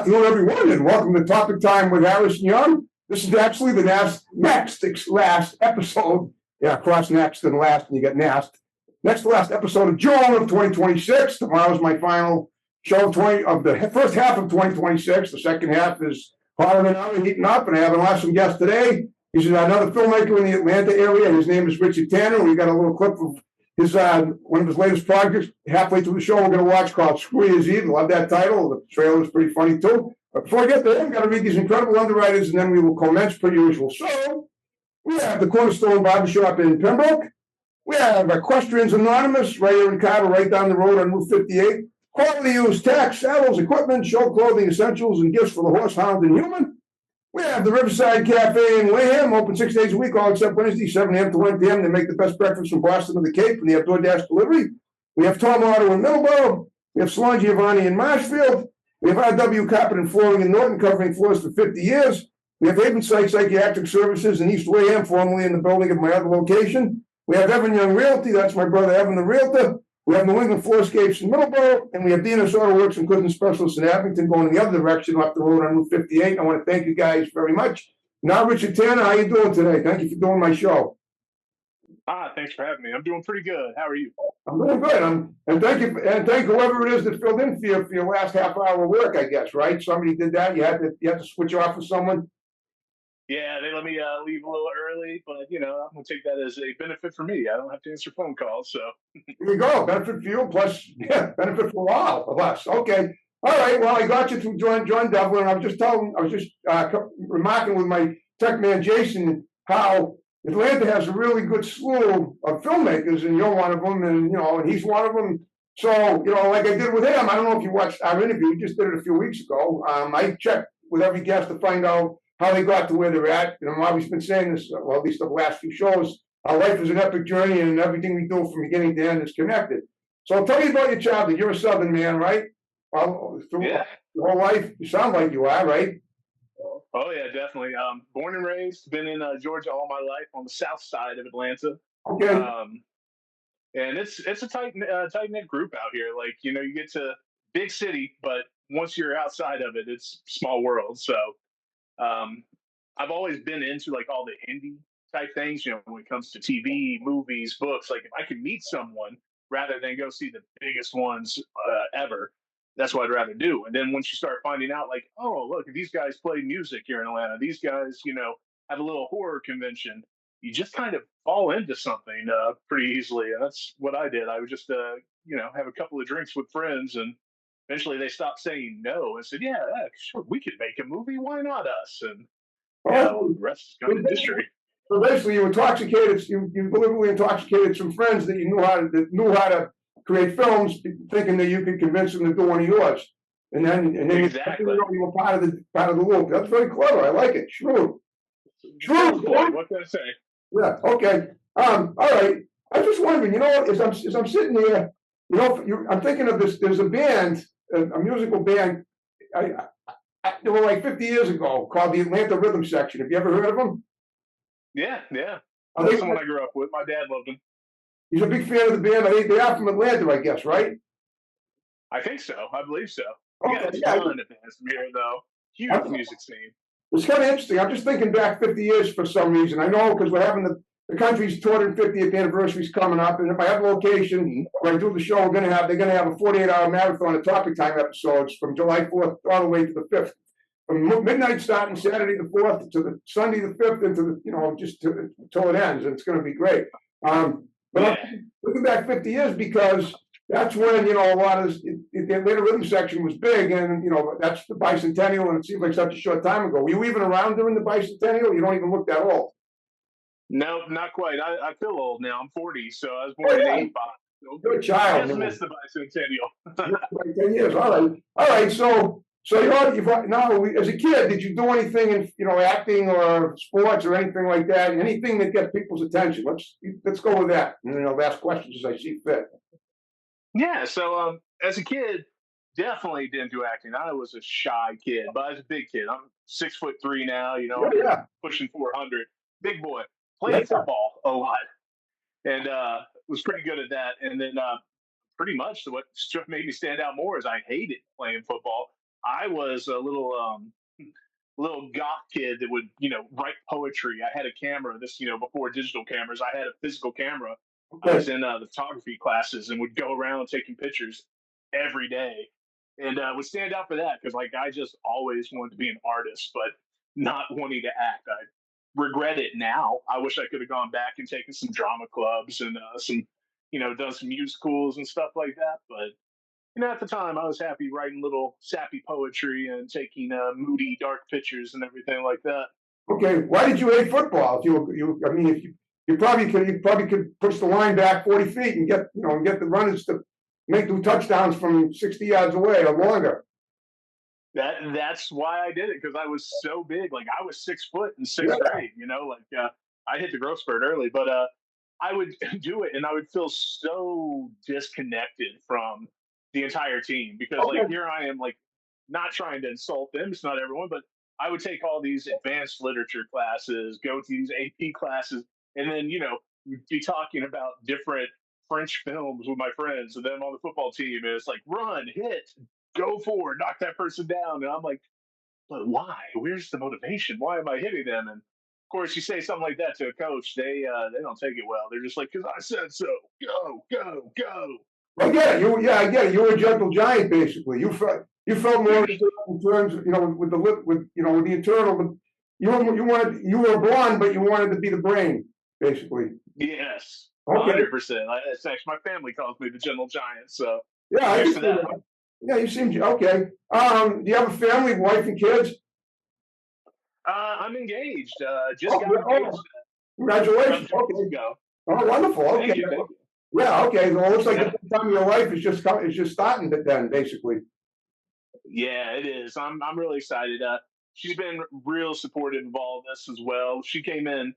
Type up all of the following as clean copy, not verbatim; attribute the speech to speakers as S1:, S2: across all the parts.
S1: afternoon, everyone, and welcome to Topic Time with Harrison Young. This is actually the last episode. Yeah, cross next and last, and you get next. Next to last episode of June of 2026. Tomorrow's my final show of the first half of 2026. The second half is hotter than ever, heating up, and I have an awesome guest today. He's another filmmaker in the Atlanta area. His name is Richard Tanner. We got a little clip of his one of his latest projects halfway through the show we're going to watch called Screw Year's Eve. Love that title. The trailer is pretty funny too. But before I get there, I've got to read these incredible underwriters, and then we will commence per usual. So we have the Cornerstone Barbershop in Pembroke. We have Equestrians Anonymous right here in Carver, right down the road on Route 58. Quality used tax, saddles, equipment, show clothing, essentials, and gifts for the horse, hound, and human. We have the Riverside Cafe in Wareham, open 6 days a week, all except Wednesday, 7 a.m. to 1 p.m. They make the best breakfast from Boston to the Cape, and they have DoorDash delivery. We have Tom Auto in Middleborough. We have Salon Giovanni in Marshfield. We have RW Carpet and Flooring in Norton, covering floors for 50 years. We have Havensight Psychiatric Services in East Wareham, formerly in the building of my other location. We have Evan Young Realty. That's my brother, Evan the Realtor. We have New England Floorscapes in Middleborough, and we have DNS Auto Works and Custom Specialists in Abington going in the other direction off the road on Route 58. I want to thank you guys very much. Now, Richard Tanner, how you doing today? Thank you for doing my show.
S2: Thanks for having me. I'm doing pretty good. How are you?
S1: I'm doing good. And thank whoever it is that filled in for your last half hour of work, I guess, right? Somebody did that. You had to switch off with someone.
S2: Yeah, they let me leave a little early, but I'm gonna take that as a benefit for me. I don't have to answer phone calls, so
S1: Here you go. Benefit for you, plus benefit for all of us. Okay. All right. Well, I got you through John Devlin. I was just remarking with my tech man Jason how Atlanta has a really good slew of filmmakers, and you're one of them, and he's one of them. So, like I did with him, I don't know if you watched our interview, we just did it a few weeks ago. I checked with every guest to find out how they got to where they're at. I've always been saying this, well, at least the last few shows, our life is an epic journey, and everything we do from beginning to end is connected. So tell me about your childhood. You're a Southern man, right? Well, through your whole life, you sound like you are, right?
S2: Oh yeah, definitely. Born and raised, been in Georgia all my life on the south side of Atlanta.
S1: Okay.
S2: And it's a tight knit group out here. Like you get to big city, but once you're outside of it, it's small world. So I've always been into like all the indie type things. When it comes to TV, movies, books. Like if I could meet someone rather than go see the biggest ones ever, that's what I'd rather do. And then once you start finding out, like, oh, look, these guys play music here in Atlanta. These guys, have a little horror convention. You just kind of fall into something pretty easily. And that's what I did. I would just, have a couple of drinks with friends, and eventually they stopped saying no and said, yeah, sure, we could make a movie. Why not us? And the rest is kind of history.
S1: So basically, you intoxicated. You deliberately intoxicated some friends that knew how to create films, thinking that you could convince them to do one of yours, and then
S2: Exactly.
S1: you were part of the loop. That's very clever. I like it. Shrewd.
S2: What can I say?
S1: Yeah. Okay. All right. I was just wondering. As I'm sitting here, I'm thinking of this. There's a band, a musical band. They were like 50 years ago, called the Atlanta Rhythm Section. Have you ever heard of them?
S2: Yeah. That's someone I grew up with. My dad loved them.
S1: He's a big fan of the band. They are from Atlanta, I guess, right?
S2: I think so. I believe so. Yeah, it's fun of bands from here, though. Huge music scene.
S1: It's kind of interesting. I'm just thinking back 50 years for some reason. I know because we're having the country's 250th anniversary is coming up, and if I have a location where I do the show, they're going to have a 48-hour marathon of Topic Time episodes from July 4th all the way to the 5th. From midnight starting Saturday the 4th to the Sunday the 5th into just till it ends, and it's going to be great. But I'm looking back 50 years because that's when, a lot of the Atlanta Rhythm Section was big, and, that's the bicentennial, and it seems like such a short time ago. Were you even around during the bicentennial? You don't even look that old.
S2: No, not quite. I feel old now. I'm 40, so I was born in 85. So
S1: you're a child.
S2: I just missed the bicentennial.
S1: Like 10 years. All right. So as a kid, did you do anything in acting or sports or anything like that? Anything that gets people's attention? Let's go with that. And ask questions as I see fit.
S2: Yeah. So as a kid, definitely didn't do acting. I was a shy kid, but I was a big kid. I'm 6'3" now. Pushing 400. Big boy. Played football a lot, and was pretty good at that. And then pretty much what made me stand out more is I hated playing football. I was a little goth kid that would, write poetry. I had a camera. This, before digital cameras, I had a physical camera. I
S1: Okay.
S2: was in the photography classes and would go around taking pictures every day, and would stand out for that because, like, I just always wanted to be an artist, but not wanting to act. I regret it now. I wish I could have gone back and taken some drama clubs and some, done some musicals and stuff like that. But at the time, I was happy writing little sappy poetry and taking moody, dark pictures and everything like that.
S1: Okay. Why did you hate football? If I mean, if you probably could push the line back 40 feet and get the runners to make 2 touchdowns from 60 yards away or longer.
S2: That's why I did it, because I was so big. Like, I was 6 foot in
S1: Yeah.
S2: sixth grade. I hit the growth spurt early, but I would do it, and I would feel so disconnected from the entire team because, like,
S1: Okay.
S2: here I am, like, not trying to insult them. It's not everyone, but I would take all these advanced literature classes, go to these AP classes, and then be talking about different French films with my friends, and then on the football team, and it's like run, hit, go forward, knock that person down, and I'm like, but why? Where's the motivation? Why am I hitting them? And of course, you say something like that to a coach, they don't take it well. They're just like, because I said so. Go, go, go.
S1: I get it. I get it. You were a gentle giant, basically. You felt more in terms of, with the lip, with the internal. But you were blonde, but you wanted to be the brain, basically.
S2: Yes,
S1: Okay.
S2: 100%. It's actually my family calls me the gentle giant. So
S1: Yeah, I
S2: here's
S1: can
S2: to
S1: see
S2: that.
S1: that. Yeah, you seem okay. Do you have a family, wife, and kids?
S2: I'm engaged. Just
S1: Oh,
S2: got
S1: yeah.
S2: engaged about
S1: Congratulations.
S2: 2 weeks
S1: Okay.
S2: ago.
S1: Oh, wonderful. Okay.
S2: Thank you, thank you.
S1: Yeah. Okay. Well, it looks like
S2: Yeah,
S1: the time of your life is just starting then, basically.
S2: yeah, it is. I'm really excited. She's been real supportive of all of this as well. She came in,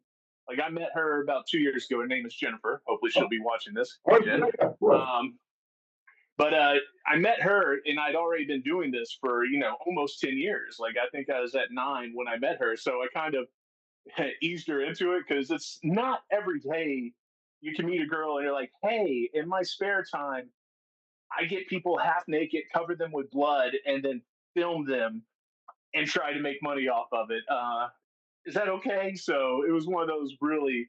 S2: like, I met her about 2 years ago. Her name is Jennifer. Hopefully, she'll be watching this. Hey,
S1: Oh,
S2: Jen.
S1: yeah, of course.
S2: But I met her, and I'd already been doing this for almost 10 years. Like, I think I was at 9 when I met her, so I kind of eased her into it because it's not every day you can meet a girl and you're like, hey, in my spare time, I get people half naked, cover them with blood, and then film them and try to make money off of it. Is that okay? So it was one of those really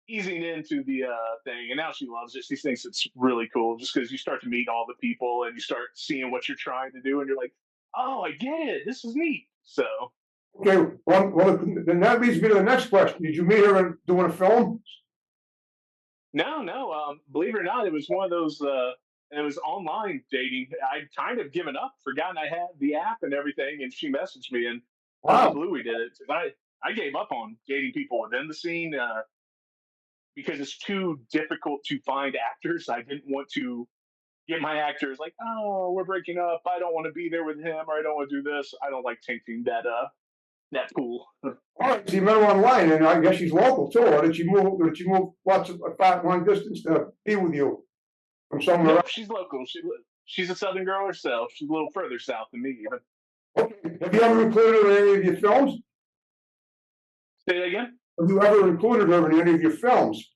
S2: easing into the thing, and now she loves it. She thinks it's really cool just because you start to meet all the people and you start seeing what you're trying to do, and you're like, oh, I get it. This is neat. So
S1: Okay. Well, then that leads me to the next question. Did you meet her doing a film?
S2: no, no. Believe it or not, it was one of those. It was online dating. I'd kind of given up, forgotten I had the app and everything, and she messaged me, and out of the
S1: Wow.
S2: blue we did it. I gave up on dating people within the scene because it's too difficult to find actors. I didn't want to get my actors like, oh, we're breaking up. I don't want to be there with him, or I don't want to do this. I don't like tainting that pool.
S1: All right. So you met her online, and I guess she's local too. Or did she move? Did she move lots of far long distance to be with you from somewhere else?
S2: Nope, she's local. She's a Southern girl herself. She's a little further south than me, even.
S1: Okay. Have you ever included her in any of your films?
S2: Say that again.
S1: Have you ever included her in any of your films?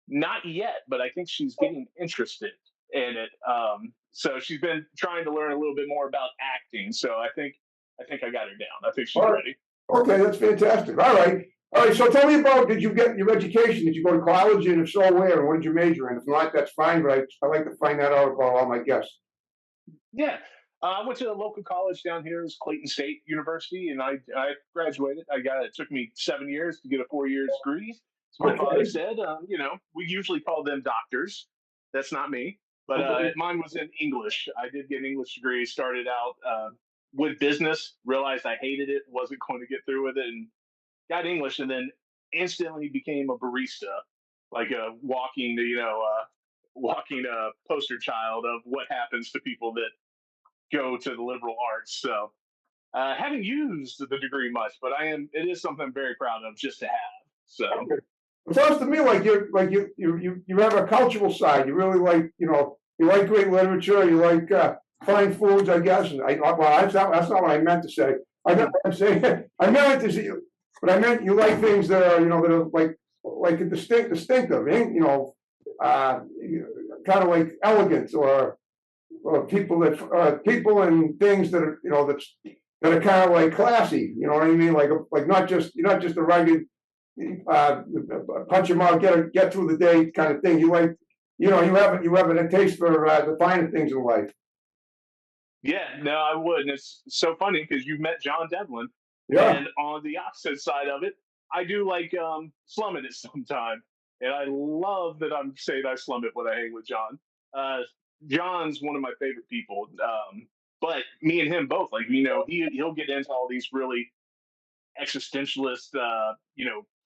S2: Not yet, but I think she's getting interested in it. So she's been trying to learn a little bit more about acting. So I think I got her down. I think she's
S1: All right.
S2: ready.
S1: Okay, that's fantastic. All right. All right. So tell me about, did you get your education? Did you go to college? And if so, where? And what did you major in? If not, that's fine, but I like to find that out about all my guests.
S2: Yeah. I went to a local college down here, it's Clayton State University, and I graduated. It took me 7 years to get a 4 year degree. As my father
S1: Okay.
S2: said, we usually call them doctors. That's not me, but
S1: Okay.
S2: mine was in English. I did get an English degree. Started out with business, realized I hated it, wasn't going to get through with it, and got English, and then instantly became a barista, like a walking poster child of what happens to people that go to the liberal arts. So haven't used the degree much, but it is something I'm very proud of just to have. So
S1: It sounds to me like you have a cultural side. You really like, you like great literature. You like fine foods, I guess. And well, that's not what I meant to say. I meant what I'm saying. I meant it to see, but I meant you like things that are, that are like a distinctive, kind of like elegant or people and things that are, that are kind of like classy. You know what I mean? Like not just you're not just a rugged uh, punch them out, get through the day kind of thing. You like, you have a taste for the finer things in life.
S2: Yeah, no, I would. And it's so funny because you met John Devlin,
S1: Yeah.
S2: and on the opposite side of it, I do like slumming it sometime. And I love that I'm saying I slum it when I hang with John. Uh, John's one of my favorite people. But me and him both, like, he'll get into all these really existentialist,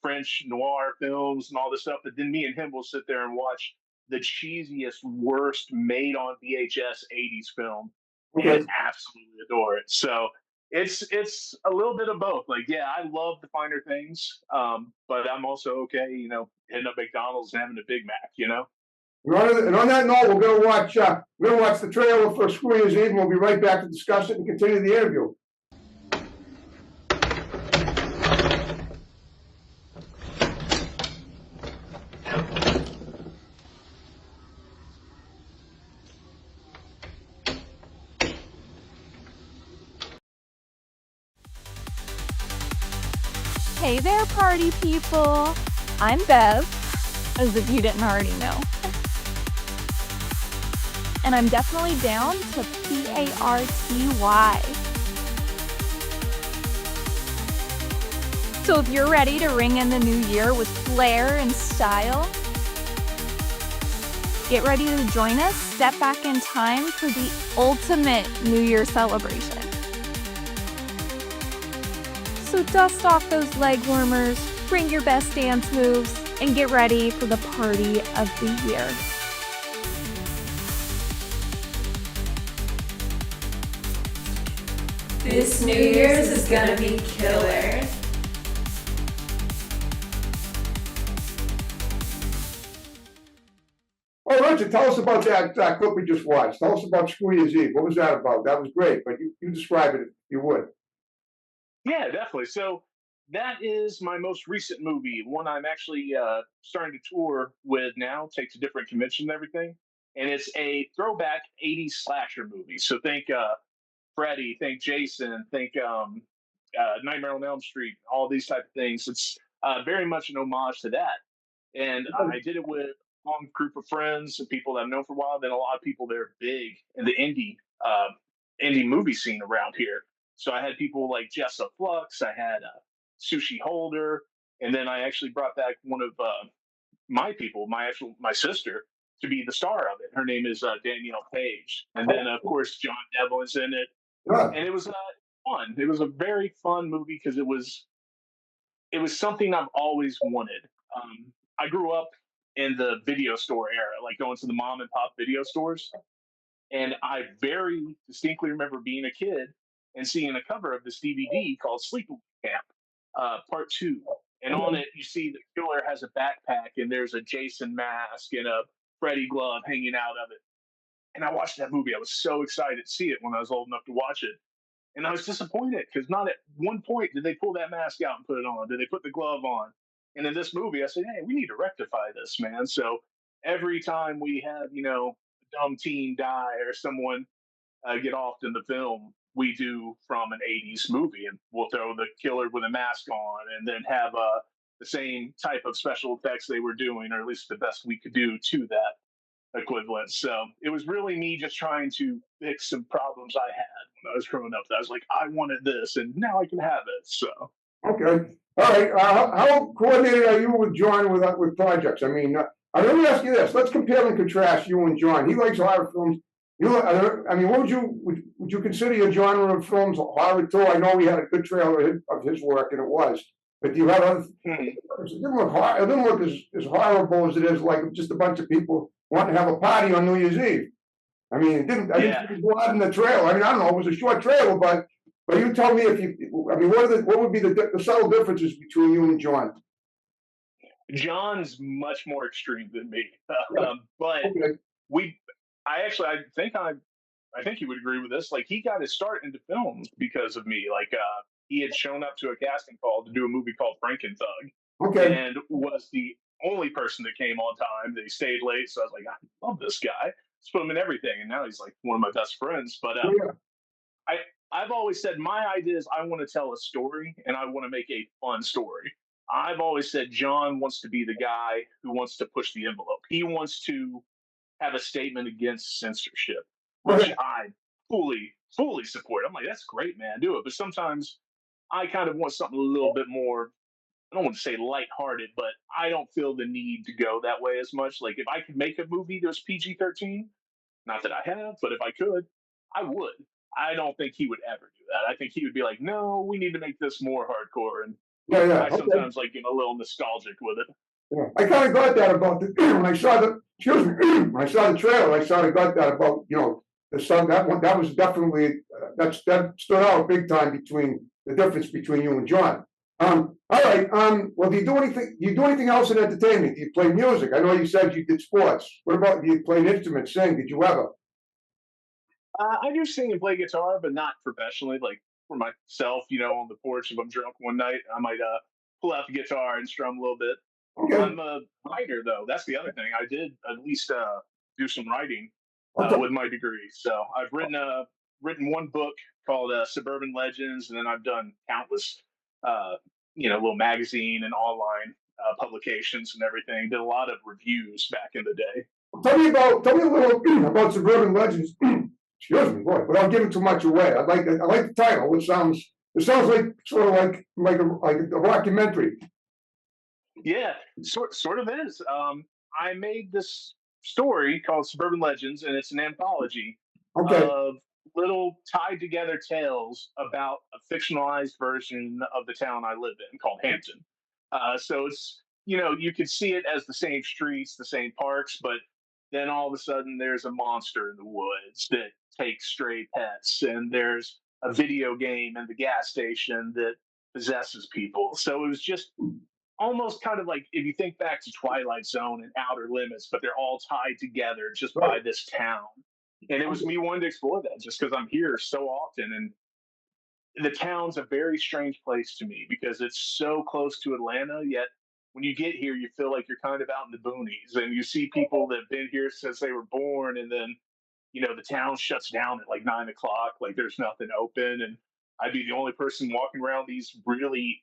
S2: French noir films and all this stuff. But then me and him will sit there and watch the cheesiest, worst made on VHS '80s film, and
S1: Okay.
S2: absolutely adore it. So it's a little bit of both. Like, yeah, I love the finer things, but I'm also okay, hitting up McDonald's and having a Big Mac.
S1: And on that note, we're gonna watch the trailer for Screw Year's Eve, and we'll be right back to discuss it and continue the interview.
S3: Hey there, party people! I'm Bev, as if you didn't already know. And I'm definitely down to party. So if you're ready to ring in the new year with flair and style, get ready to join us, step back in time for the ultimate New Year celebration. So dust off those leg warmers, bring your best dance moves, and get ready for the party of the year.
S4: This New Year's is gonna be killer.
S1: Oh, Richard, tell us about that clip we just watched. Tell us about Screw Year's Eve. What was that about? That was great, but you describe it if you would.
S2: Yeah, definitely. So that is my most recent movie, one I'm actually starting to tour with now, take to different conventions and everything. And it's a throwback '80s slasher movie. So think Freddy, think Jason, think Nightmare on Elm Street, all these type of things. It's very much an homage to that. And I did it with a long group of friends and people that I've known for a while. Then a lot of people that are big in the indie movie scene around here. So I had people like Jessa Flux, I had Sushi Holder, and then I actually brought back one of my people, my sister, to be the star of it. Her name is Danielle Page, and then of course John Devlin's in it,
S1: Yeah.
S2: and it was fun. It was a very fun movie because it was something I've always wanted. I grew up in the video store era, like going to the mom and pop video stores. And I very distinctly remember being a kid and seeing a cover of this DVD called Sleepaway Camp, Part Two. And on it, you see the killer has a backpack and there's a Jason mask and a Freddy glove hanging out of it. And I watched that movie. I was so excited to see it when I was old enough to watch it. And I was disappointed because not at one point did they pull that mask out and put it on. Did they put the glove on? And in this movie, I said, hey, we need to rectify this, man. So every time we have, a dumb teen die or someone get off in the film, we do from an '80s movie, and we'll throw the killer with a mask on, and then have the same type of special effects they were doing, or at least the best we could do to that equivalent. So it was really me just trying to fix some problems I had when I was growing up. I was like, I wanted this, and now I can have it. So
S1: Okay. All right. How coordinated are you with John with projects? I mean, let me ask you this. Let's compare and contrast you and John. He likes horror films. I mean, what would you consider your genre of films horror too? I know we had a good trailer of his work, and it was. But do you have other? It didn't look as horrible as it is like just a bunch of people wanting to have a party on New Year's Eve. I mean, it didn't. I
S2: yeah,
S1: didn't see blood in the trailer. I mean, I don't know. It was a short trailer, but you tell me if you. I mean, what would be the subtle differences between you and John?
S2: John's much more extreme than me,
S1: Yeah.
S2: but
S1: Okay.
S2: we. I think you would agree with this. Like he got his start into films because of me. Like he had shown up to a casting call to do a movie called Frankenthug,
S1: Okay.
S2: and was the only person that came on time. They stayed late, so I was like, I love this guy. just put him in everything, and now he's like one of my best friends. But
S1: Oh, yeah.
S2: I I've always said my idea is I want to tell a story and I want to make a fun story. I've always said John wants to be the guy who wants to push the envelope. He wants to have a statement against censorship, which
S1: Okay.
S2: I fully support. I'm like, that's great, man, do it. But sometimes I kind of want something a little bit more. I don't want to say lighthearted, but I don't feel the need to go that way as much. Like if I could make a movie that was PG-13, not that I have, but if I could, I would. I don't think he would ever do that. I think he would be like, no, we need to make this more hardcore. And
S1: Yeah, yeah.
S2: I
S1: Okay.
S2: sometimes like get a little nostalgic with it.
S1: Yeah. I kind of got that about the when I saw the excuse me when I saw the trailer. I sort of got that about the song that one that was definitely that stood out big time between the difference between you and John. All right. Well, do you do anything? Do you do anything else in entertainment? Do you play music? I know you said you did sports. What about do you play an instrument? Sing? Did you ever?
S2: I do sing and play guitar, but not professionally. Like for myself, on the porch. If I'm drunk one night, I might pull out the guitar and strum a little bit.
S1: Okay.
S2: I'm a writer, though. That's the other thing. I did at least do some writing
S1: Okay.
S2: with my degree. So I've written one book called Suburban Legends, and then I've done countless, little magazine and online publications and everything. Did a lot of reviews back in the day.
S1: Tell me a little about Suburban Legends. Excuse me, boy, without giving too much away. I like the title. It sounds like sort of like a documentary.
S2: Yeah, sort of is. I made this story called Suburban Legends, and it's an anthology
S1: Okay.
S2: of little tied together tales about a fictionalized version of the town I live in called Hampton. So it's you could see it as the same streets, the same parks, but then all of a sudden there's a monster in the woods that takes stray pets, and there's a video game in the gas station that possesses people. So it was just almost kind of like if you think back to Twilight Zone and Outer Limits, but they're all tied together just by
S1: Right.
S2: this town. And it was me wanting to explore that just because I'm here so often. And the town's a very strange place to me because it's so close to Atlanta, yet when you get here, you feel like you're kind of out in the boonies and you see people that have been here since they were born. And then, the town shuts down at like 9 o'clock, like there's nothing open. And I'd be the only person walking around these really,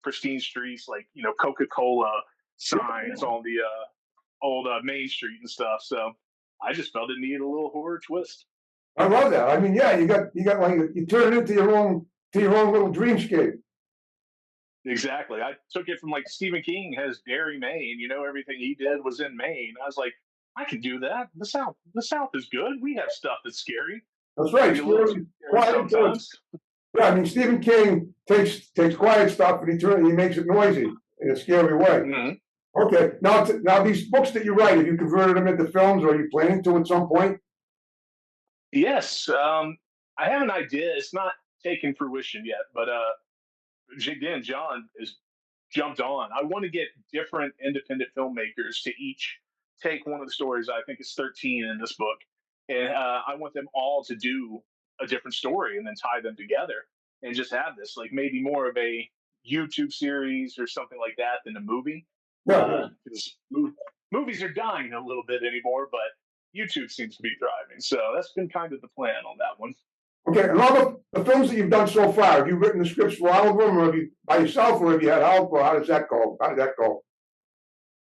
S2: pristine streets, like, Coca Cola signs on the old Main Street and stuff. So I just felt it needed a little horror twist.
S1: I love that. I mean, yeah, you got like you turn it into your own little dreamscape.
S2: Exactly. I took it from like Stephen King has Derry, Maine. Everything he did was in Maine. I was like, I can do that. The South is good. We have stuff that's scary.
S1: That's right.
S2: Maybe a little too scary
S1: Quiet until
S2: sometimes.
S1: yeah. I mean, Stephen King takes quiet stuff and he makes it noisy in a scary way.
S2: Mhm.
S1: Okay. Now these books that you write, have you converted them into films, or are you planning to at some point?
S2: Yes. I have an idea. It's not taken fruition yet, but again, John has jumped on. I want to get different independent filmmakers to each take one of the stories. I think it's 13 in this book, and I want them all to do a different story and then tie them together and just have this like maybe more of a YouTube series or something like that than a movie.
S1: Yeah. Yeah.
S2: Because movies are dying a little bit anymore, but YouTube seems to be thriving. So that's been kind of the plan on that one.
S1: Okay. And all the films that you've done so far, have you written the scripts for all of them, or have you by yourself, or have you had help, or how does that go? How did that go?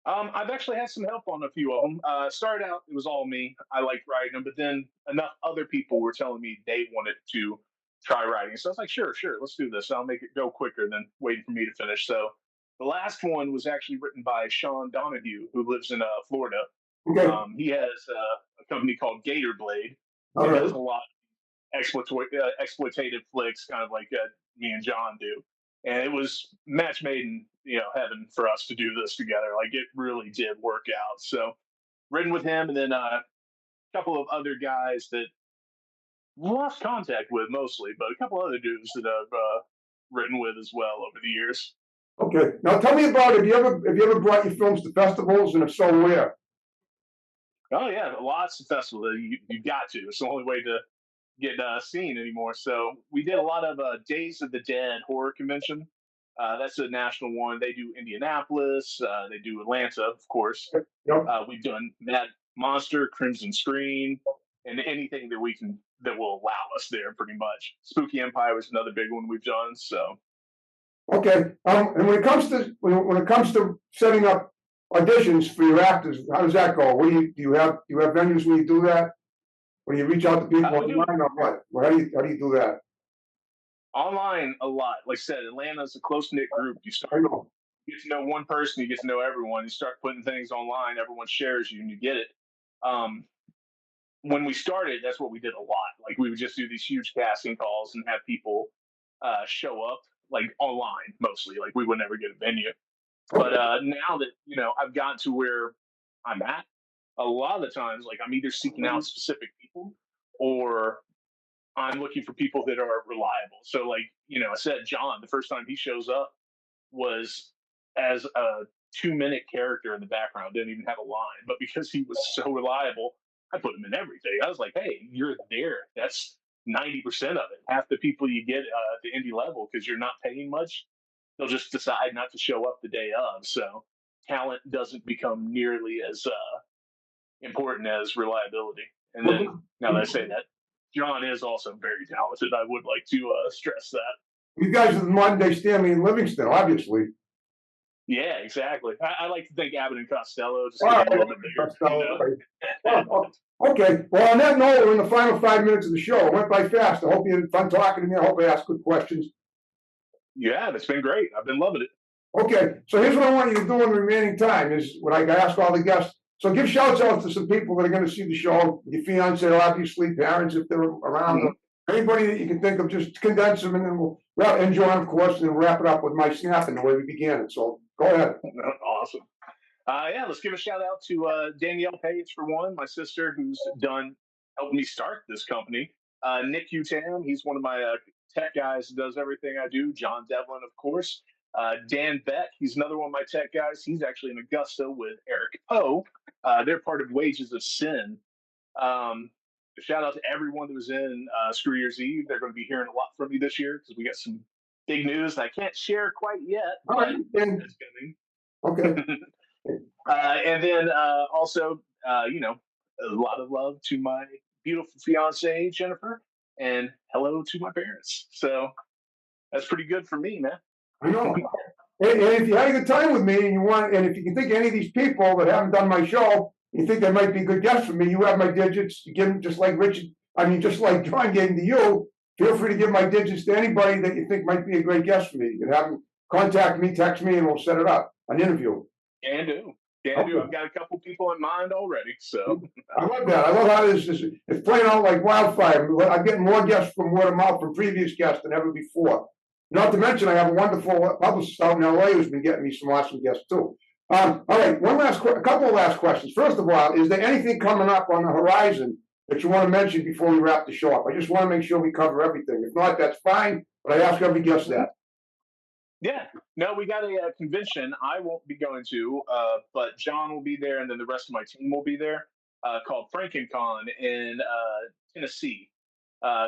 S2: I've actually had some help on a few of them. Started out, it was all me. I liked writing them, but then enough other people were telling me they wanted to try writing. So I was like, sure, let's do this. I'll make it go quicker than waiting for me to finish. So the last one was actually written by Sean Donahue, who lives in Florida.
S1: Okay.
S2: He has a company called Gator Blade
S1: All
S2: and
S1: right.
S2: does a lot exploitative flicks, kind of like me and John do. And it was match made in heaven for us to do this together. Like it really did work out. So written with him, and then a couple of other guys that lost contact with mostly, but a couple other dudes that I've written with as well over the years.
S1: Okay. Now tell me about have you ever brought your films to festivals, and if so, where?
S2: Oh yeah, lots of festivals. You got to. It's the only way to get seen anymore. So we did a lot of Days of the Dead horror convention. That's a national one. They do Indianapolis. They do Atlanta, of course.
S1: Yep.
S2: We've done Mad Monster, Crimson Screen, and anything that will allow us there. Pretty much, Spooky Empire was another big one we've done. So
S1: Okay, and when it comes to setting up auditions for your actors, how does that go? What do you have venues where you do that? When you reach out to people online or what? Well, how do you do that?
S2: online a lot. Like I said, Atlanta's a close knit group.
S1: I know.
S2: You get to know one person, you get to know everyone. You start putting things online, everyone shares you, and you get it. Um, when we started, that's what we did a lot. Like we would just do these huge casting calls and have people show up, like online mostly. Like we would never get a venue. But now that I've gotten to where I'm at, a lot of the times, like I'm either seeking out specific people or I'm looking for people that are reliable. So, like I said, John, the first time he shows up was as a 2-minute character in the background, didn't even have a line, but because he was so reliable, I put him in everything. I was like, hey, you're there. That's 90% of it. Half the people you get at the indie level, because you're not paying much, they'll just decide not to show up the day of. So talent doesn't become nearly as important as reliability. And then now that I say that, John is also very talented. I would like to stress that.
S1: You guys are the modern day Stanley and Livingston, obviously.
S2: Yeah, exactly. I like to think Abbott and Costello just get a little bit bigger.
S1: Okay. Well, on that note, we're in the final 5 minutes of the show. It went by fast. I hope you had fun talking to me. I hope I asked good questions.
S2: Yeah, it's been great. I've been loving it.
S1: Okay, so here's what I want you to do in the remaining time is what I ask all the guests. So give shouts out to some people that are going to see the show. Your fiance, obviously, parents if they're around. Mm-hmm. Anybody that you can think of, just condense them, and then we'll and John, of course, and then wrap it up with my snap and the way we began it. So go ahead.
S2: Awesome. Yeah, let's give a shout out to Danielle Page for one, my sister, who's helped me start this company. Nick Utam, he's one of my tech guys who does everything I do. John Devlin, of course. Dan Beck, he's another one of my tech guys. He's actually in Augusta with Eric Poe. They're part of Wages of Sin. Shout out to everyone that was in Screw Year's Eve. They're going to be hearing a lot from me this year because we got some big news that I can't share quite yet.
S1: All right.
S2: It's coming.
S1: Okay.
S2: And then also, a lot of love to my beautiful fiance, Jennifer, and hello to my parents. So that's pretty good for me, man.
S1: I know. And if you had a good time with me and if you can think of any of these people that haven't done my show, you think they might be good guests for me, you have my digits. You give them just like just like John gave them to you. Feel free to give my digits to anybody that you think might be a great guest for me. You can have them contact me, text me, and we'll set it up, an interview.
S2: Can do. I've got a couple people in mind already. So
S1: I love that. I love how it's playing out like wildfire. I'm getting more guests from word of mouth from previous guests than ever before. Not to mention, I have a wonderful publicist out in LA who's been getting me some awesome guests too. All right, a couple of last questions. First of all, is there anything coming up on the horizon that you want to mention before we wrap the show up? I just want to make sure we cover everything. If not, that's fine, but I ask every guest that.
S2: Yeah, no, we got a convention I won't be going to, but John will be there, and then the rest of my team will be there, called FrankenCon in Tennessee.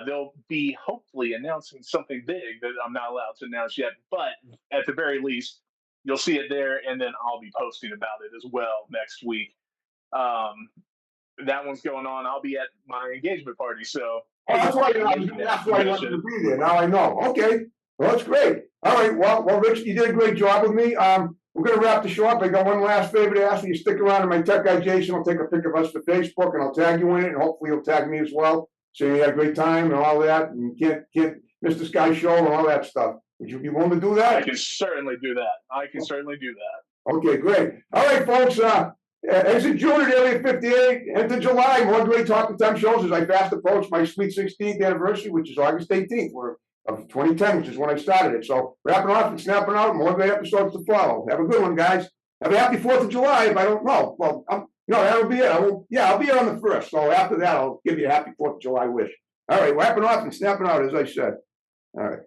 S2: They'll be hopefully announcing something big that I'm not allowed to announce yet, but at the very least, you'll see it there, and then I'll be posting about it as well next week. That one's going on. I'll be at my engagement party, so.
S1: That's why you wanted to be there. Now I know. Okay, well, that's great. All right, well, Rich, you did a great job with me. We're going to wrap the show up. I got one last favor to ask you. Stick around, and my tech guy Jason will take a pic of us for Facebook, and I'll tag you in it, and hopefully you'll tag me as well. So you had a great time and all that, and can't miss the Sky Show and all that stuff. Would you be willing to do that?
S2: I can certainly do that.
S1: Okay, great. All right, folks. Exit June at Area 58. Enter July. More great Talking Time shows as I fast approach my sweet 16th anniversary, which is August 18th of 2010, which is when I started it. So wrapping off and snapping out. More great episodes to follow. Have a good one, guys. Have a happy 4th of July. If I don't know, well, that'll be it. I'll be here on the 1st. So after that, I'll give you a happy 4th of July wish. All right, wrapping off and snapping out, as I said. All right.